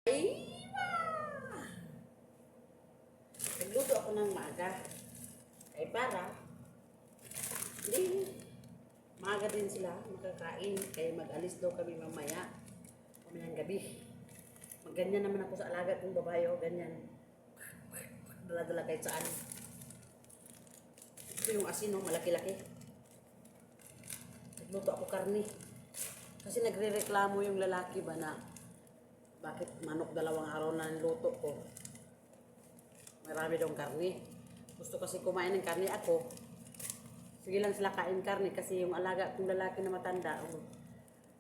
Ay, nagluto ako ng maaga. Kaya para, hindi, maaga din sila makakain. Kaya mag-alis daw kami mamaya. Mamayang gabi. Magganyan naman ako sa alaga kong babae. O, ganyan. Dala-dala kahit saan. Ito yung asin, no? Malaki-laki. Nagluto ako karne. Kasi nagre-reklamo yung lalaki ba na bakit manok 2 araw na niluto ko. Marami daw karne. Gusto kasi kumain ng karne ako. Sige lang sila kain karne kasi yung alaga kong lalaki na matanda,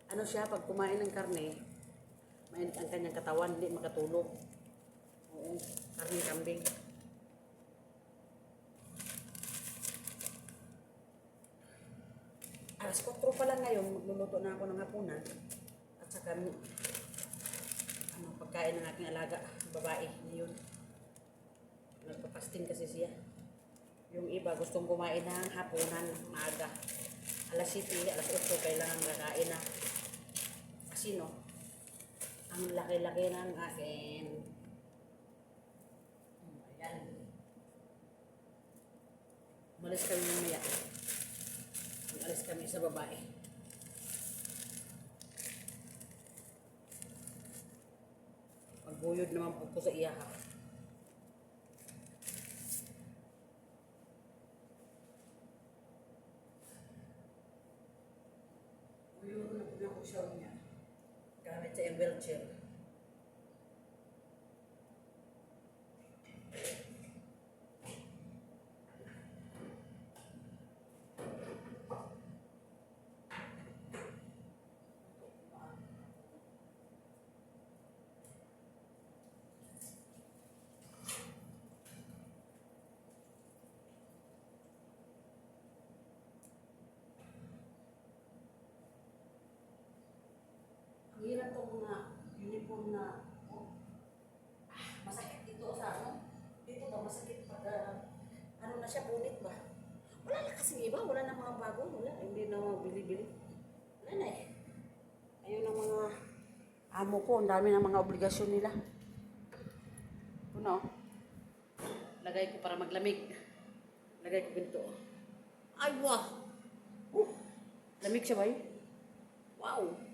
ano siya, pag kumain ng karne, mainit ang kanyang katawan, hindi makatulog. Oo, karne kambing. Alas 4 pa lang ngayon, magluluto na ako ng hapunan. At saka, pagkain ng aking alaga, babae, ngayon. Nagpapasting kasi siya. Yung iba gustong kumain ng hapunan, maaga. Alas 7, alas 8, kailangan nakain na. Kasi no, ang laki-laki ng akin. Ayan. Umalis kami mamaya. Umalis kami sa babae. Magbuyod naman po sa iya ha. Buyod na po siya niya. Gamit sa wheelchair. Ang hirap itong mga uniform na masakit dito sa ano. Dito ba masakit pag ano na siya, punit ba? Wala na kasi iba, wala na mga bago, wala. Hindi na mga bili-bili. Wala na eh. Ayun ang mga amo ko, ang dami ng mga obligasyon nila. Ano? Lagay ko para maglamig. Lagay ko ganito. Ay, wow! Lamig siya ba eh? Wow!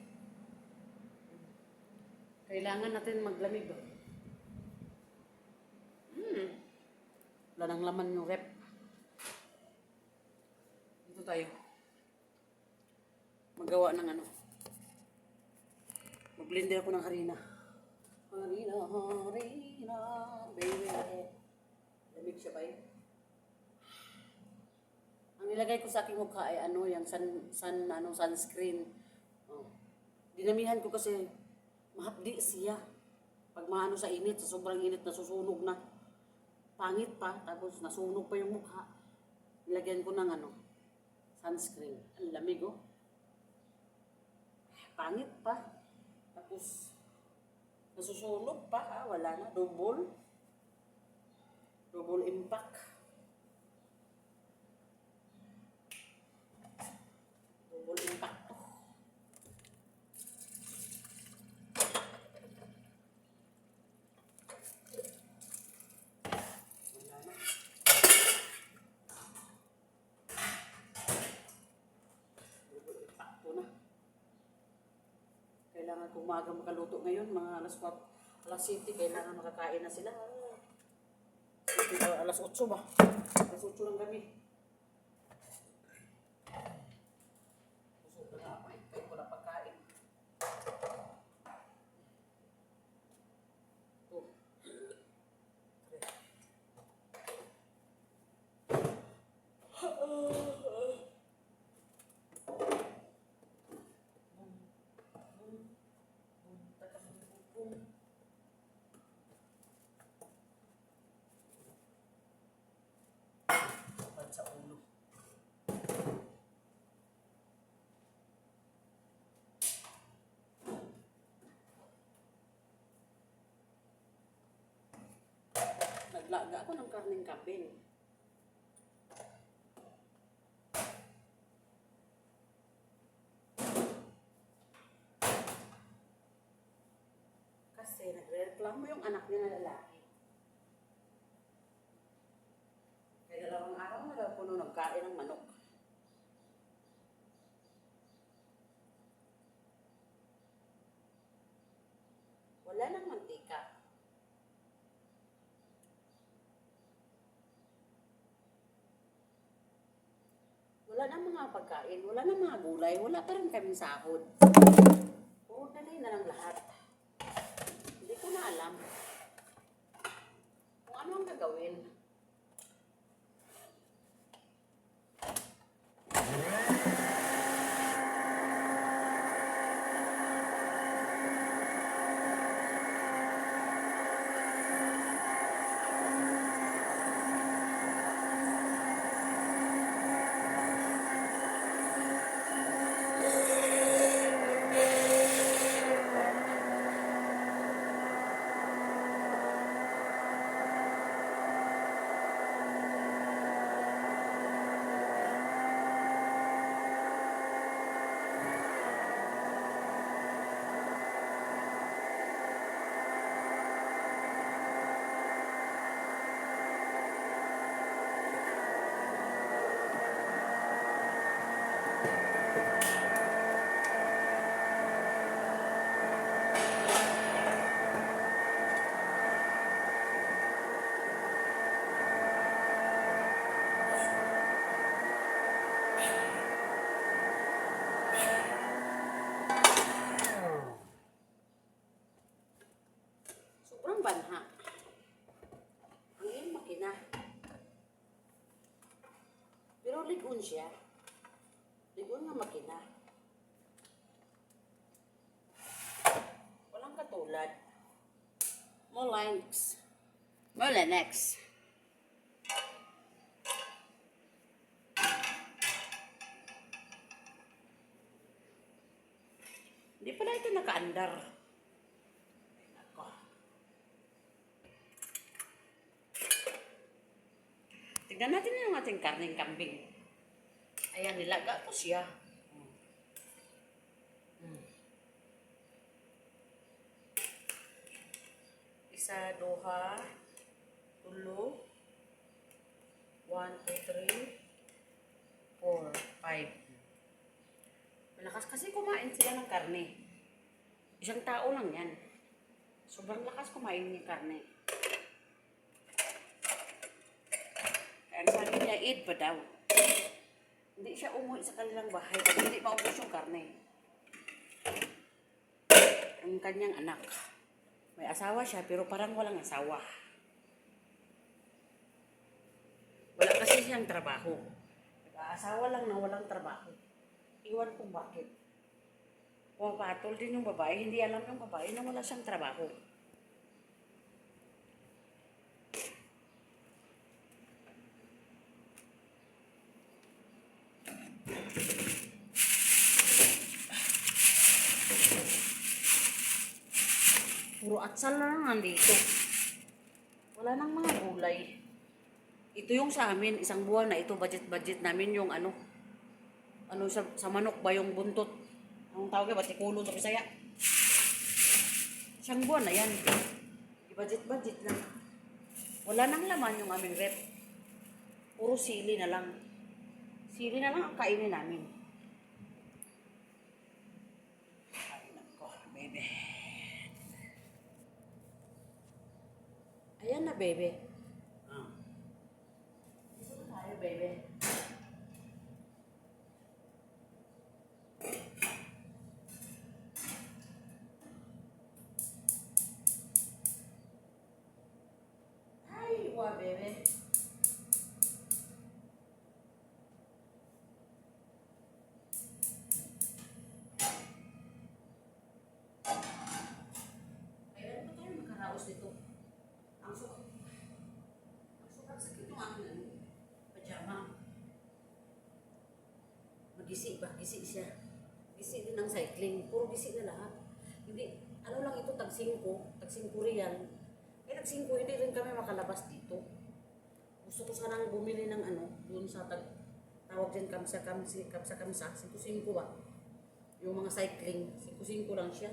Kailangan natin maglamig ba? Wala nang laman yung rep. Dito tayo. Magawa ng ano. Mag-blender ako ng harina. Harina, harina, baby. Lamig siya ba eh? Ang nilagay ko sa aking mukha ay ano, yung sunscreen. Oh. Dinamihan ko kasi mahapdi siya. Pag maano sa init, sa sobrang init, nasusunog na. Pangit pa, tapos nasunog pa yung mukha. Nilagyan ko ng ano, sunscreen. Ang lamig oh. Pangit pa. Tapos nasusunog pa, wala na. Double impact. Double impact to. Kailangan kung umaga makaluto ngayon, mga alas 4, alas 7, kailangan makakain na sila. Alas 8 ba? Alas 8 lang kami. Busog na ako eh, kahit wala pagkain. Sa ulo. Naglaga ako ng karning kambing. Kasi Kasi nagre-reklamo yung anak niya na lalaki. Kaya 2 araw na daw puno nagkain ng manok. Wala nang mantika. Wala nang mga pagkain, wala nang mga gulay, wala pa rin kaming sahod. Puro dalay na lang lahat. Hindi ko na alam kung ano ang gagawin. Sobrang banha. Ang iyong makina. Pero ligon siya. Ligon nga makina. Walang katulad. Molex. Molenex. Hindi pala ito naka-andar. Ako. Tignan natin yung ating karning kambing. Ayan, nilaga ko siya. Isa, duha, tulo, 1, 2, 3, 4, 5. Malakas kasi kumain sila ng karne. Isang tao lang yan. Sobrang lakas kumain ng karne. Kaya sabi niya, eat pa daw. Hindi siya umuwi sa kanilang bahay kasi hindi maubos yung karne. Ang kanyang anak. May asawa siya pero parang walang asawa. Wala kasi siyang trabaho. Nag-aasawa lang na walang trabaho. Iwan kung bakit. Pumapatol din yung babae. Hindi alam yung babae na wala siyang trabaho. Puro atsal na lang nandito. Wala nang mga gulay. Ito yung sa amin, isang buwan na ito, budget namin yung ano sa manok ba yung buntot. Anong tawag yan? Batikulo sa Bisaya. Isang buwan na yan. I-budget na. Wala nang laman yung aming rep. Puro sili na lang. Sili na lang ang kainin namin. Ay, nako, baby. Ayan na, baby. Dito na tayo, baby. Ay, wa, baby. Kailan ba tayo makaraos dito? Ang sobrang sakit yung aking pajama. Gisi siya. Gisi din ang cycling. Puro gisi na lahat. Hindi, ano lang ito, tag-5 real. Kaya tag-5, hindi rin kami makalabas dito. Gusto ko sanang bumili ng doon sa tawag dyan kamsa, 5 ba? Yung mga cycling, 5 lang siya.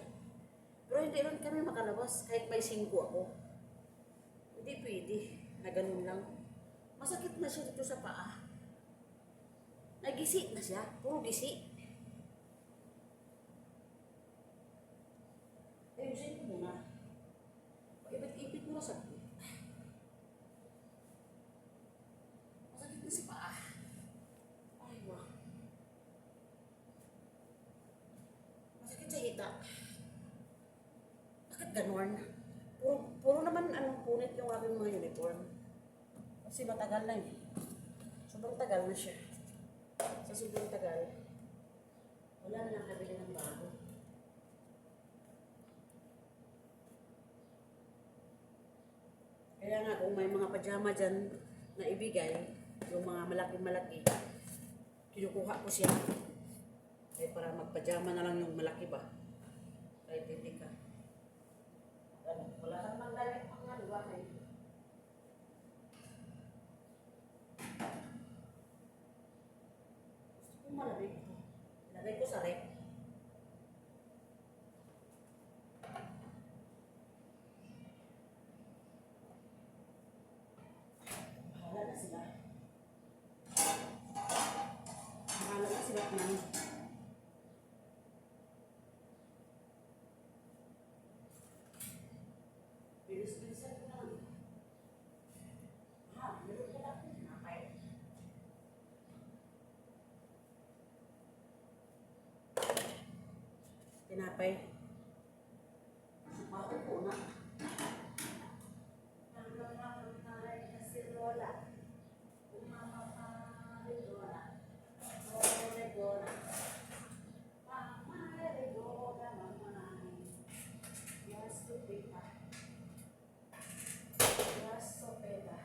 Pero hindi rin kami makalabas kahit may 5 ako. Hindi pwede na ganun lang. Masakit na siya dito sa paa. Nagisi na siya. Puro gisi. Ayusin ko muna. Paibit-ibit mo na sa akin. Masakit na si paa. Ay, wow. Masakit sa hita. Bakit ganun? Puro naman anong punit yung aking mga uniform. Kasi matagal na eh. Sobrang tagal na siya. Sa sobrang tagal, wala na nakabili ng bago. Kaya nga kung may mga pajama dyan na ibigay, yung mga malaki-malaki, kinukuha ko siya. Kaya para magpajama na lang yung malaki ba? Kahit hindi ka. Wala namang galit mga luwa eh. Gusto ko malamig ito. Ilagay ko sa rep. Bahala na sila. Bahala na sila man. Bilis-bilisan ko lang. Meron ka lang. Napay. Tinapay. Maupo na. Kasi Lola. Umama pa rin Lola. Lola, Lola. Mama, Lola, mama. Yes, Lupita. Yes, Sopeta.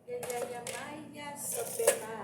Kaya Maya, Sopeta.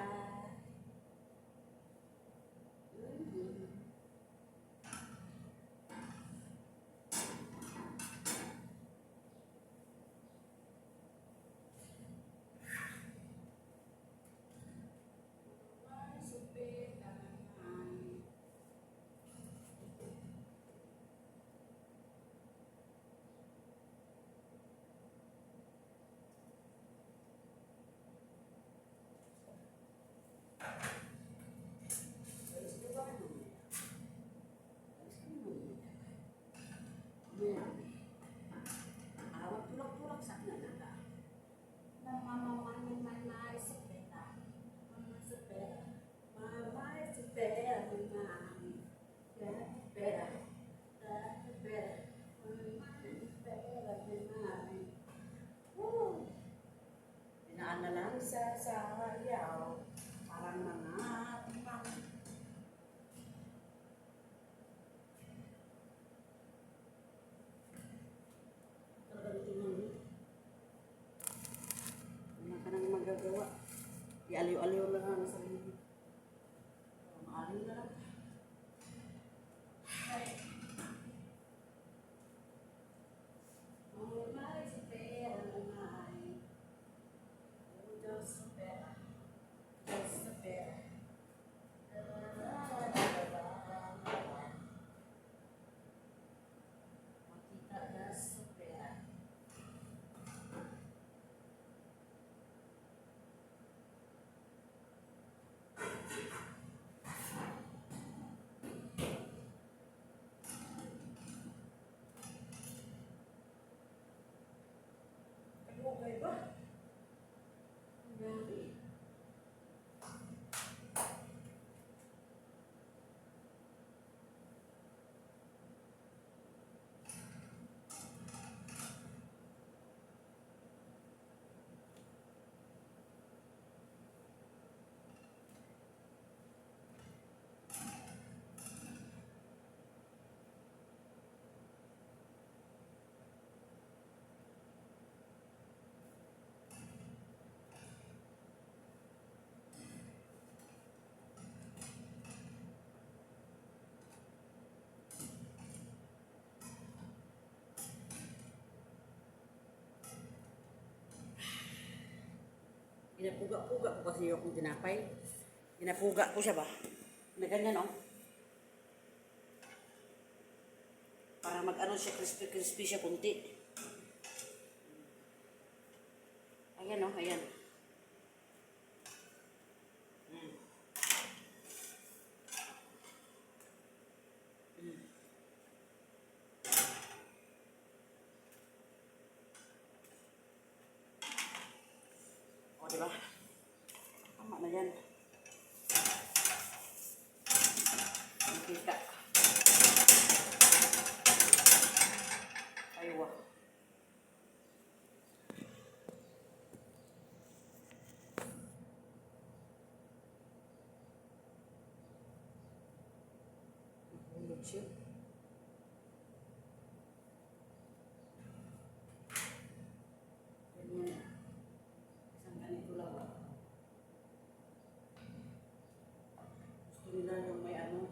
Awak tulak-tulak sa nalaga. Mama, Sopeta. Mama, Sopeta. Mama, Sopeta. Inaan na lang sa sayaw. Parang mga timang. Wala ka nang magagawa. Ialiw-aliw lang ang sarili. Maaliw na lang. May si pera naman. Diyos sa pera. Diyos sa pera. Makita Diyos sa pera. Okay ba? Grabe. Ginapuga-puga ko kasi yung tinapay. Ginapuga ko siya ba? Na ganyan, oh. Para mag-ano siya, crispy-crispy siya kunti. Ayan o, ayan. O, diba? Tama na yan. Kita. Aywa. Hulog siya. Ganyan. Isang ganito lang. Gusto nila yung may ano.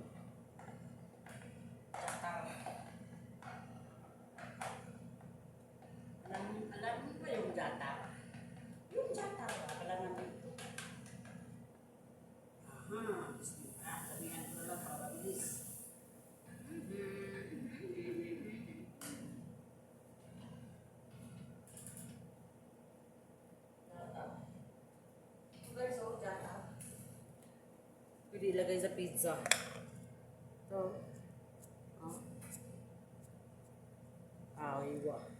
Alam mo ba yung jata? Yung jata, kailangan dito. Aha, damihan ko na lang para mabilis. Guys, oh, jata. Pwede ilagay sa pizza. Ito. Oh. Aywa.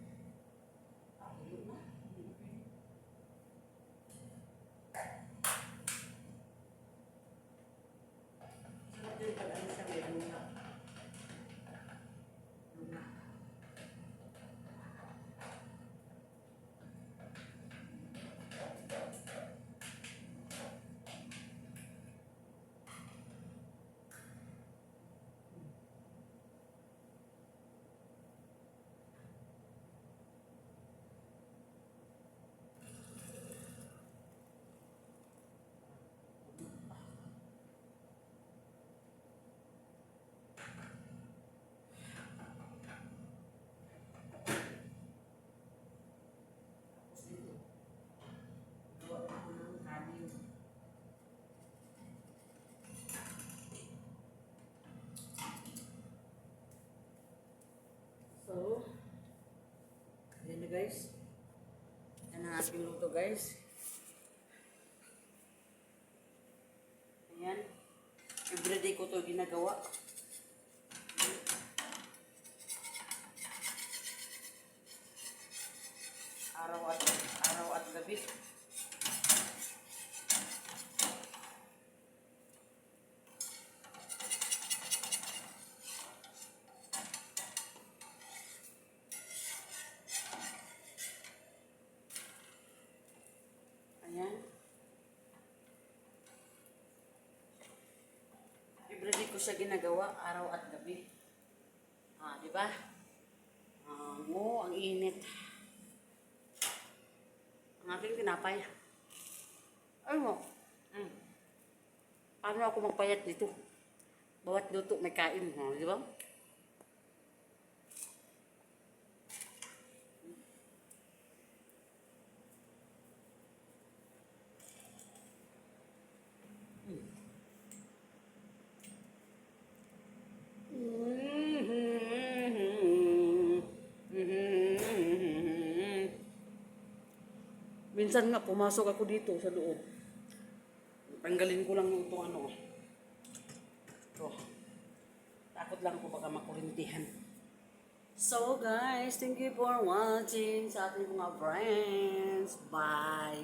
So, ayan na guys. Yan ang ating luto guys. Ayan. Everyday ko to ginagawa. Araw at gabi. Ayan. Everyday ko siya ginagawa, araw at gabi. Di ba? Ang init. Ang aking tinapay. Ay mo. Paano ako magpayat dito? Bawat luto may kain, di ba? Minsan nga, pumasok ako dito sa loob. Tanggalin ko lang itong ano. Ito. Takot lang ako baka makurintihan. So guys, thank you for watching sa ating mga friends. Bye!